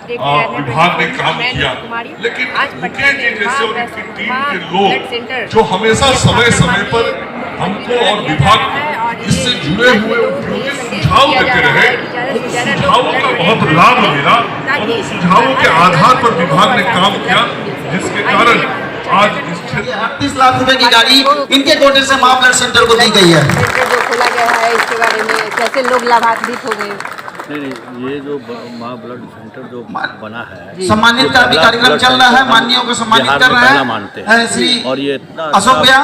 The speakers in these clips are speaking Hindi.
विभाग ने काम किया, लेकिन मुकेश जी जैसे उनकी टीम के लोग जो हमेशा समय समय पर हमको और विभाग इससे जुड़े हुए उपयोगी सुझाव देते रहे, सुझावों का बहुत लाभ मिला और उन सुझावों के आधार पर विभाग ने काम किया, जिसके कारण आज इस क्षेत्र 38 लाख रुपए की गाड़ी इनके कोटे से मां ब्लड सेंटर को दी गई है। जो खोला गया है इसके बारे में कैसे लोग लाभान्वित हो गए? नहीं, ये जो माँ ब्लड सेंटर जो बना है, सम्मानित का भी कार्यक्रम चल रहा है, माननीयों को सम्मानित कर रहे हैं श्री और ये अशोक भैया,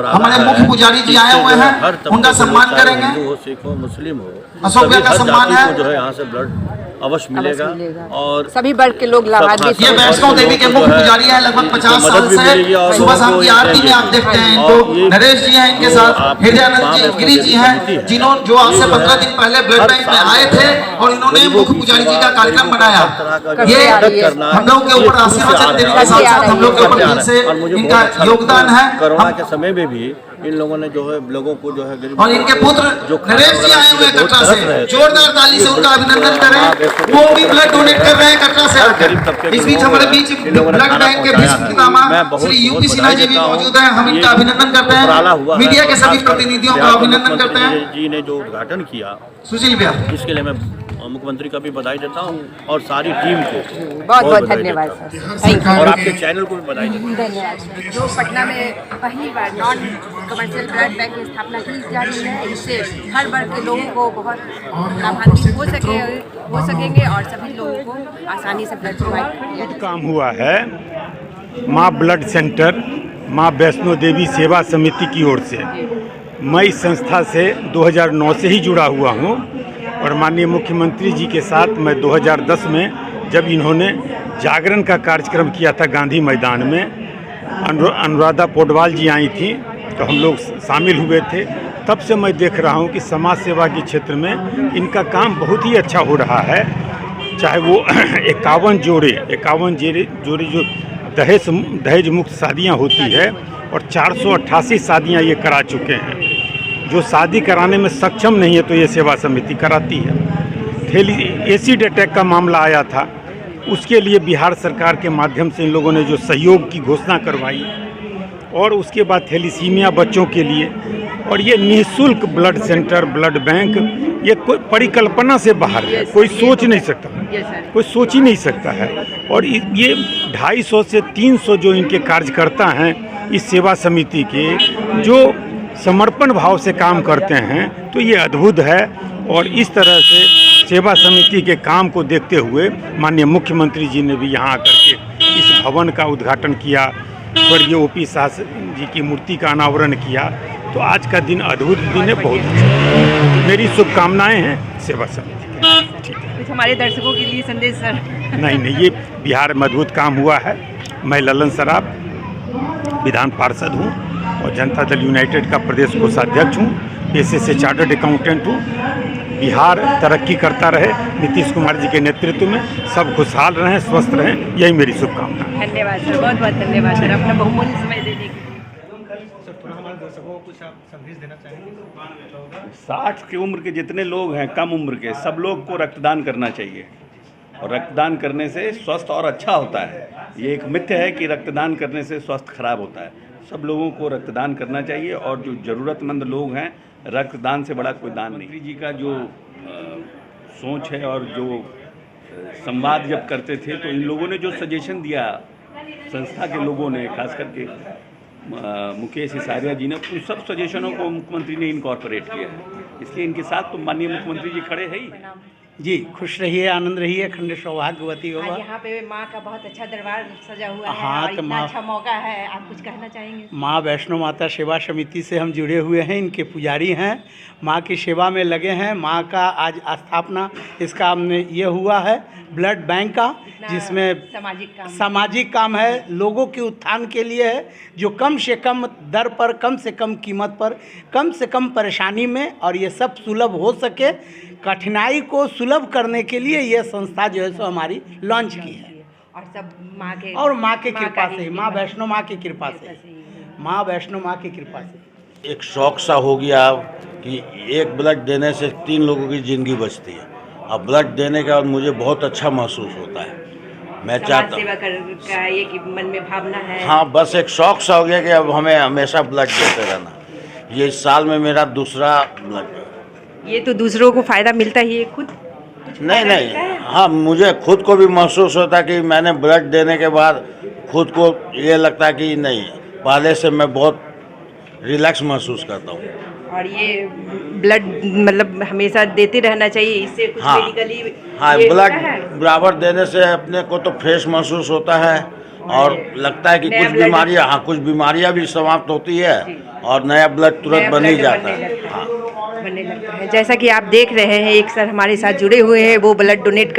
हमारे मुख्य पुजारी जी आए हुए हैं, उनका सम्मान करेंगे। हिंदू हो, सिख हो, मुस्लिम हो, अशोक भैया का सम्मान है। जो है यहाँ से ब्लड अवश्य मिलेगा और सभी वर्ग के लोग लाभान्वित। ये वैष्णो देवी के मुख्य पुजारी है, लगभग 50 साल से सुबह शाम की आरती में आप देखते हैं इनको। नरेश जी हैं इनके साथ, हृदयानंद जी, गिरी जी हैं, जिन्होंने जो आज से 15 दिन पहले ब्लड बैंक में आए थे और इन्होंने मुख्य पुजारी जी का कार्यक्रम बनाया। ये हम लोग के ऊपर आशीर्वाद देने के साथ साथ हम लोग के ऊपर दिल से इनका योगदान है। कोरोना के समय में भी इन लोगों ने जो है लोगों को जो है और इनके पुत्र नरेश जी आए हुए कटरा से, जोरदार ताली से उनका अभिनंदन करें। वो भी ब्लड डोनेट कर रहे हैं कटरा से आकर। इस बीच हमारे बीच ब्लड बैंक के विश्व पितामह श्री यूपी सिन्हा जी भी मौजूद हैं, हम इनका अभिनंदन करते हैं। मीडिया के सभी प्रतिनिधियों का अभिनंदन करते हैं। जी ने जो उद्घाटन किया सुशील भैया, इसके लिए मैं मुख्यमंत्री का भी बधाई देता हूँ और सारी टीम को बहुत बहुत धन्यवाद सर, और आपके चैनल को भी बधाई देता हूँ। धन्यवाद। जो पटना में पहली बार नॉन कमर्शियल ब्लड बैंक की स्थापना की जा रही है, इससे हर वर्ग के लोगों को बहुत लाभान्वित हो सकेंगे और सभी लोगों को आसानी से ब्लड प्रोवाइड काम हुआ है। माँ ब्लड सेंटर माँ वैष्णो देवी सेवा समिति की ओर से मैं इस संस्था से 2009 से ही जुड़ा हुआ हूँ और माननीय मुख्यमंत्री जी के साथ मैं 2010 में जब इन्होंने जागरण का कार्यक्रम किया था गांधी मैदान में, अनुराधा पोडवाल जी आई थी तो हम लोग शामिल हुए थे। तब से मैं देख रहा हूँ कि समाज सेवा के क्षेत्र में इनका काम बहुत ही अच्छा हो रहा है। चाहे वो 51 जोड़े जो दहेज मुक्त शादियाँ होती है और 488 शादियाँ ये करा चुके हैं। जो शादी कराने में सक्षम नहीं है तो ये सेवा समिति कराती है। एसिड अटैक का मामला आया था, उसके लिए बिहार सरकार के माध्यम से इन लोगों ने जो सहयोग की घोषणा करवाई और उसके बाद थैलीसीमिया बच्चों के लिए और ये निःशुल्क ब्लड सेंटर ब्लड बैंक, ये कोई परिकल्पना से बाहर है, कोई सोच नहीं सकता, कोई सोच ही नहीं सकता है। और ये 250 से 300 जो इनके कार्यकर्ता हैं इस सेवा समिति के, जो समर्पण भाव से काम करते हैं, तो ये अद्भुत है। और इस तरह से सेवा समिति के काम को देखते हुए माननीय मुख्यमंत्री जी ने भी यहाँ आकर के इस भवन का उद्घाटन किया, स्वर्गीय OP शाह जी की मूर्ति का अनावरण किया। तो आज का दिन अद्भुत दिन है, बहुत अच्छा। मेरी शुभकामनाएं हैं सेवा समिति के। ठीक है, कुछ हमारे दर्शकों के लिए संदेश सर? नहीं, ये बिहार में अद्भुत काम हुआ है। मैं ललन सराफ विधान पार्षद हूँ और जनता दल यूनाइटेड का प्रदेश कोषाध्यक्ष हूँ, पेशे से चार्टर्ड अकाउंटेंट हूँ। बिहार तरक्की करता रहे, नीतीश कुमार जी के नेतृत्व में सब खुशहाल रहें, स्वस्थ रहें, यही मेरी शुभकामना है। धन्यवाद सर, बहुत बहुत धन्यवाद सर अपना बहुमूल्य समय देने के लिए। थोड़ा हमारे दर्शकों को कुछ आप संदेश देना चाहेंगे? 60 की उम्र के जितने लोग हैं, कम उम्र के, सब लोग को रक्तदान करना चाहिए और रक्तदान करने से स्वास्थ्य और अच्छा होता है। ये एक मिथ्य है कि रक्तदान करने से स्वास्थ्य खराब होता है। सब लोगों को रक्तदान करना चाहिए और जो ज़रूरतमंद लोग हैं, रक्तदान से बड़ा कोई दान नहीं। जी का जो सोच है और जो संवाद जब करते थे तो इन लोगों ने जो सजेशन दिया, संस्था के लोगों ने, खास करके मुकेश हिसारिया जी ने, उन सब सजेशनों को मुख्यमंत्री ने इनकॉर्पोरेट किया है। इसलिए इनके साथ तो माननीय मुख्यमंत्री जी खड़े हैं ही। जी, खुश रहिए, आनंद रहिए, अखंड सौभाग्यवती होगा। यहाँ पे माँ का बहुत अच्छा दरबार सजा हुआ है। हाँ, और तो इतना अच्छा मौका है, आप कुछ कहना चाहेंगे? माँ वैष्णो माता सेवा समिति से हम जुड़े हुए हैं, इनके पुजारी हैं, माँ की सेवा में लगे हैं। माँ का आज स्थापना इसका हमने ये हुआ है ब्लड बैंक का, जिसमें सामाजिक काम है, लोगों के उत्थान के लिए है, जो कम से कम दर पर, कम से कम कीमत पर, कम से कम परेशानी में, और ये सब सुलभ हो सके, कठिनाई को सुलभ करने के लिए ये संस्था जो है सो हमारी लॉन्च की है। और सब माँ के कृपा से, माँ वैष्णो माँ की कृपा से, माँ वैष्णो माँ की कृपा से। एक शौक सा हो गया कि एक ब्लड देने से 3 लोगों की ज़िंदगी बचती है। अब ब्लड देने के बाद मुझे बहुत अच्छा महसूस होता है। मैं चाहता सेवा का ये कि मन में भावना है। हाँ, बस एक शौक सा हो गया कि अब हमें हमेशा ब्लड देते रहना। ये इस साल में मेरा दूसरा ब्लड। ये तो दूसरों को फायदा मिलता ही है, खुद नहीं, हाँ, मुझे खुद को भी महसूस होता है कि मैंने ब्लड देने के बाद खुद को ये लगता है कि नहीं, पहले से मैं बहुत रिलैक्स महसूस करता हूँ। और ये ब्लड मतलब हमेशा देते रहना चाहिए, इससे कुछ हाँ, मेडिकली हाँ, ब्लड बराबर देने से अपने को तो फ्रेश महसूस होता है और लगता है कि कुछ बीमारियां भी समाप्त होती है और नया ब्लड तुरंत बन ही जाता है। हाँ, बनने लगता है। जैसा कि आप देख रहे हैं, एक सर हमारे साथ जुड़े हुए हैं, वो ब्लड डोनेट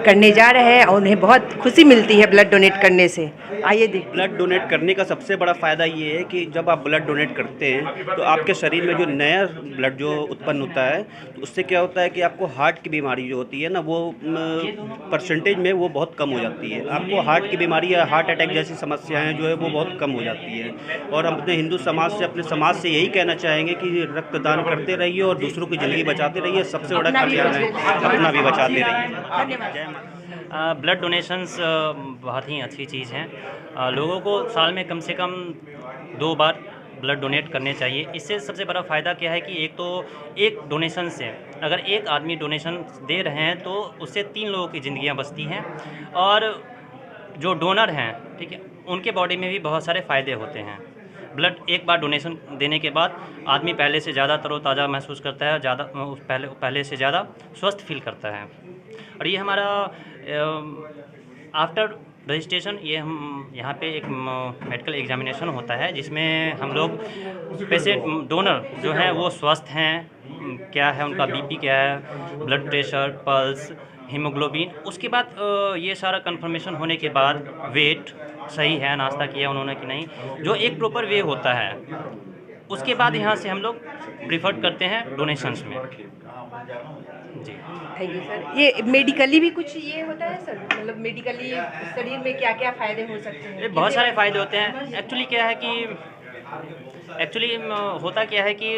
करने जा रहे हैं और उन्हें बहुत खुशी मिलती है ब्लड डोनेट करने से। आइए देख। ब्लड डोनेट करने का सबसे बड़ा फ़ायदा ये है कि जब आप ब्लड डोनेट करते हैं तो आपके शरीर में जो नया ब्लड जो उत्पन्न होता है, तो उससे क्या होता है कि आपको हार्ट की बीमारी जो होती है ना, वो परसेंटेज में वो बहुत कम हो जाती है। आपको हार्ट की बीमारी या हार्ट अटैक जैसी समस्याएं जो है वो बहुत कम हो जाती है। और हम अपने हिंदू समाज से, अपने समाज से यही कहना चाहेंगे कि रक्तदान करते रहिए और दूसरों की ज़िंदगी बचाते रहिए। सबसे बड़ा कल्याण है, अपना भी बचाते रहिए। ब्लड डोनेशंस बहुत ही अच्छी चीज़ है। लोगों को साल में कम से कम 2 बार ब्लड डोनेट करने चाहिए। इससे सबसे बड़ा फ़ायदा क्या है कि एक तो एक डोनेशन से अगर एक आदमी डोनेशन दे रहे हैं तो उससे 3 लोगों की ज़िंदगियां बचती हैं और जो डोनर हैं, ठीक है, उनके बॉडी में भी बहुत सारे फ़ायदे होते हैं। ब्लड एक बार डोनेशन देने के बाद आदमी पहले से ज़्यादा तरोताज़ा महसूस करता है, ज़्यादा पहले से ज़्यादा स्वस्थ फील करता है। और ये हमारा आफ्टर रजिस्ट्रेशन ये हम यहाँ पे एक मेडिकल एग्जामिनेशन होता है जिसमें हम लोग पेशेंट डोनर जो हैं वो स्वस्थ हैं, क्या है उनका बीपी क्या है, ब्लड प्रेशर, पल्स, हीमोग्लोबिन, उसके बाद ये सारा कंफर्मेशन होने के बाद वेट सही है, नाश्ता किया उन्होंने कि नहीं, जो एक प्रॉपर वे होता है, उसके बाद यहाँ से हम लोग प्रीफर करते हैं डोनेशंस में। जी थैंक यू सर। ये मेडिकली भी कुछ ये होता है सर, मतलब मेडिकली शरीर में क्या क्या फ़ायदे हो सकते हैं? बहुत सारे फ़ायदे होते हैं। एक्चुअली क्या है कि होता क्या है कि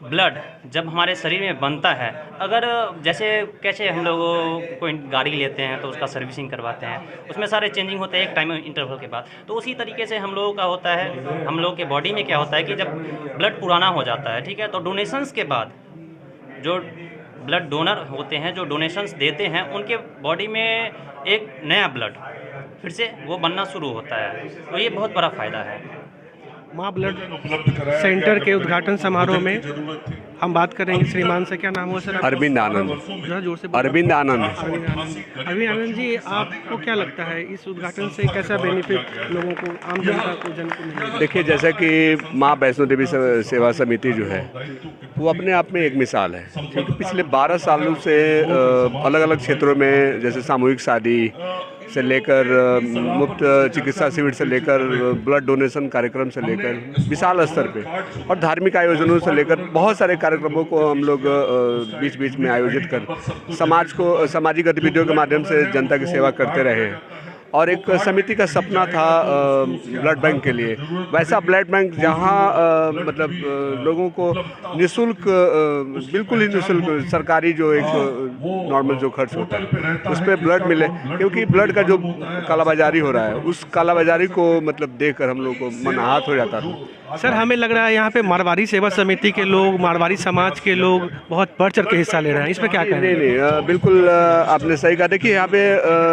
ब्लड जब हमारे शरीर में बनता है, अगर कैसे हम लोग कोई गाड़ी लेते हैं तो उसका सर्विसिंग करवाते हैं, उसमें सारे चेंजिंग होते हैं एक टाइम इंटरवल के बाद, तो उसी तरीके से हम लोगों का होता है, हम लोग के बॉडी में क्या होता है कि जब ब्लड पुराना हो जाता है, ठीक है, तो डोनेशंस के बाद जो ब्लड डोनर होते हैं, जो डोनेशंस देते हैं, उनके बॉडी में एक नया ब्लड फिर से वो बनना शुरू होता है, तो ये बहुत बड़ा फ़ायदा है। माँ ब्लड सेंटर के उद्घाटन समारोह में हम बात करेंगे। श्रीमान से, क्या नाम हुआ सर? अरविंद आनंद। जोर से। अरविंद आनंद। अरविंद आनंद जी, आपको क्या लगता है इस उद्घाटन से कैसा बेनिफिट लोगों को, आम जनता को, जन को मिलेगा? देखिए, जैसा कि माँ वैष्णो देवी सेवा समिति जो है वो अपने आप में एक मिसाल है, क्योंकि पिछले 12 सालों से अलग अलग क्षेत्रों में, जैसे सामूहिक शादी से लेकर मुफ्त चिकित्सा शिविर से लेकर ब्लड डोनेशन कार्यक्रम से लेकर विशाल स्तर पे और धार्मिक आयोजनों से लेकर बहुत सारे कार्यक्रमों को हम लोग बीच बीच में आयोजित कर सामाजिक गतिविधियों के माध्यम से जनता की सेवा करते रहे हैं। और एक समिति का सपना था ब्लड बैंक के लिए, वैसा ब्लड बैंक जहां मतलब लोगों को निःशुल्क, बिल्कुल ही निःशुल्क सरकारी जो एक नॉर्मल जो खर्च होता है उस पर ब्लड मिले, क्योंकि ब्लड का जो कालाबाजारी हो रहा है उस कालाबाजारी को मतलब देखकर हम लोग को मन आहत हो जाता था। सर, हमें लग रहा है यहाँ पे मारवाड़ी सेवा समिति के लोग, मारवाड़ी समाज के लोग बहुत बढ़ चढ़ के हिस्सा ले रहे हैं, इस पर क्या कहें? नहीं, बिल्कुल आपने सही कहा। देखिए, यहाँ पे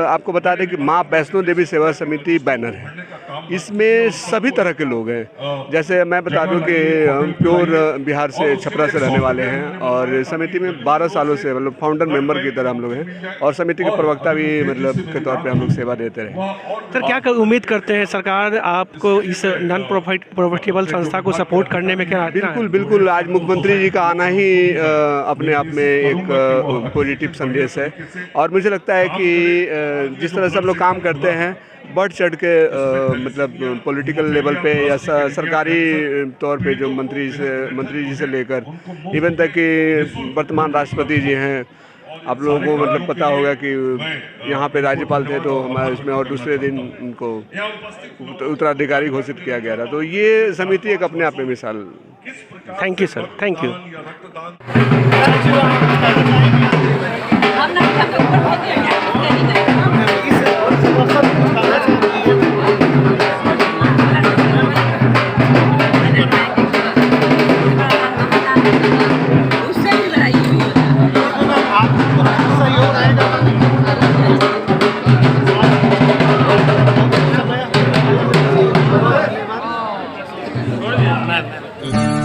आपको बता दें कि माँ वैष्णो देवी सेवा समिति बैनर है, इसमें सभी तरह के लोग हैं। जैसे मैं बता दूं कि हम प्योर बिहार से, छपरा से रहने वाले हैं और समिति में 12 सालों से मतलब फाउंडर मेंबर की तरह हम लोग हैं और समिति के प्रवक्ता भी मतलब के तौर पे हम लोग सेवा देते रहे। सर, क्या उम्मीद करते हैं सरकार आपको इस नॉन प्रॉफिटेबल संस्था को सपोर्ट करने में? क्या बिल्कुल, आज मुख्यमंत्री जी का आना ही अपने आप में एक पॉजिटिव संदेश है और मुझे लगता है कि जिस तरह से हम लोग काम करते हैं बढ़ चढ़ के मतलब पॉलिटिकल लेवल पे या सरकारी तौर पे जो मंत्री जी से लेकर इवन तक कि वर्तमान राष्ट्रपति जी हैं, आप लोगों को मतलब पता होगा कि यहाँ पे राज्यपाल थे तो हमारे इसमें, और दूसरे दिन उनको उत्तराधिकारी घोषित किया गया था। तो ये समिति एक अपने आप में मिसाल। Thank you sir, thank you. मैं